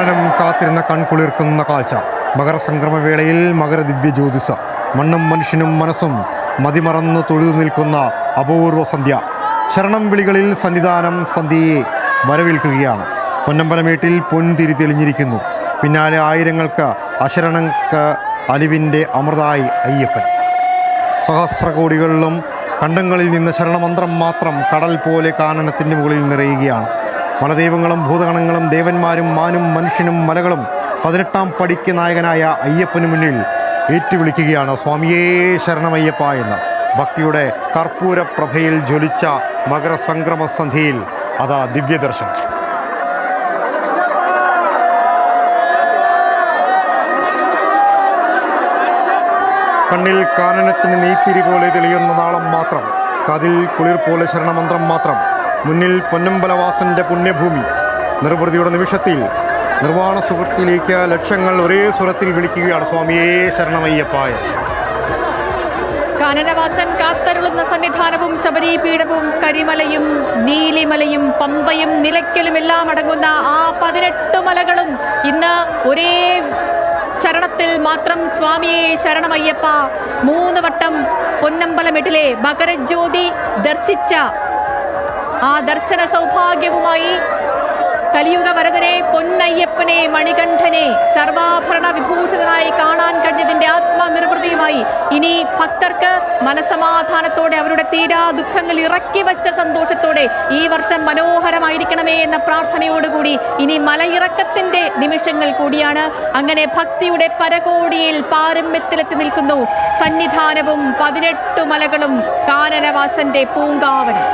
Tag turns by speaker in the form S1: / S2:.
S1: കാനനം കാത്തിരുന്ന കൺകുളിർക്കുന്ന കാഴ്ച. മകരസംക്രമവേളയിൽ മകരദിവ്യ ജ്യോതിസ്. മണ്ണും മനുഷ്യനും മനസ്സും മതിമറന്ന് തൊഴുതു നിൽക്കുന്ന അപൂർവ സന്ധ്യ. ശരണം വിളികളിൽ സന്നിധാനം സന്ധ്യയെ വരവേൽക്കുകയാണ്. പൊന്നമ്പലമേട്ടിൽ പൊൻതിരി തെളിഞ്ഞിരിക്കുന്നു. പിന്നാലെ ആയിരങ്ങൾക്ക് അശരണങ്ങൾക്ക് അലിവിൻ്റെ അമൃതായി അയ്യപ്പൻ. സഹസ്രകോടികളിലും കണ്ടങ്ങളിൽ നിന്ന് ശരണമന്ത്രം മാത്രം കടൽ പോലെ കാനനത്തിൻ്റെ മുകളിൽ നിറയുകയാണ്. മലദൈവങ്ങളും ഭൂതഗണങ്ങളും ദേവന്മാരും മാനും മനുഷ്യനും മലകളും 18-ാം പടിക്ക് നായകനായ അയ്യപ്പന് മുന്നിൽ ഏറ്റുവിളിക്കുകയാണ് സ്വാമിയേ ശരണമയ്യപ്പ എന്ന്. ഭക്തിയുടെ കർപ്പൂര പ്രഭയിൽ ജ്വലിച്ച മകരസംക്രമ സന്ധ്യയിൽ അതാ ദിവ്യദർശനം. കണ്ണിൽ കാനനത്തിന് നെയ്ത്തിരി പോലെ തെളിയുന്ന നാളം മാത്രം, കാതിൽ കുളിർ പോലെ ശരണമന്ത്രം മാത്രം. മുന്നിൽ പൊന്നമ്പലവാസന്റെ പുണ്യഭൂമി. നിർവൃതിയുടെ നിമിഷത്തിൽ നിർവാണ സുഖത്തിലേക്ക് ലക്ഷങ്ങൾ ഒരേ സ്വരത്തിൽ വിളിക്കുകയാണ് സ്വാമിയേ ശരണമയ്യപ്പായ.
S2: കാനനവാസൻ കാത്തരുളുന്ന സന്നിധാനവും ശബരീപീഠവും കരിമലയും നീലിമലയും പമ്പയും നിലയ്ക്കലും എല്ലാം അടങ്ങുന്ന ആ 18 മലകളും ഇന്ന് ഒരേ ചരണത്തിൽ മാത്രം സ്വാമിയെ ശരണമയ്യപ്പ 3 വട്ടം പൊന്നമ്പലമെട്ടിലെ മകരജ്യോതി ദർശിച്ച ആ ദർശന സൗഭാഗ്യവുമായി കലിയുഗ വരദനെ പൊന്നയ്യപ്പനെ മണികണ്ഠനെ സർവാഭരണ വിഭൂഷിതനായി കാണാൻ കഴിഞ്ഞതിൻ്റെ ആത്മനിർവൃതിയുമായി ഇനി ഭക്തർക്ക് മനസമാധാനത്തോടെ അവരുടെ തീരാ ദുഃഖങ്ങൾ ഇറക്കി വച്ച സന്തോഷത്തോടെ ഈ വർഷം മനോഹരമായിരിക്കണമേ എന്ന പ്രാർത്ഥനയോടുകൂടി ഇനി മലയിറക്കത്തിൻ്റെ നിമിഷങ്ങൾ കൂടിയാണ്. അങ്ങനെ ഭക്തിയുടെ പരകോടിയിൽ പാരമ്യത്തിലെത്തി നിൽക്കുന്നു സന്നിധാനവും 18 മലകളും കാനനവാസന്റെ പൂങ്കാവനം.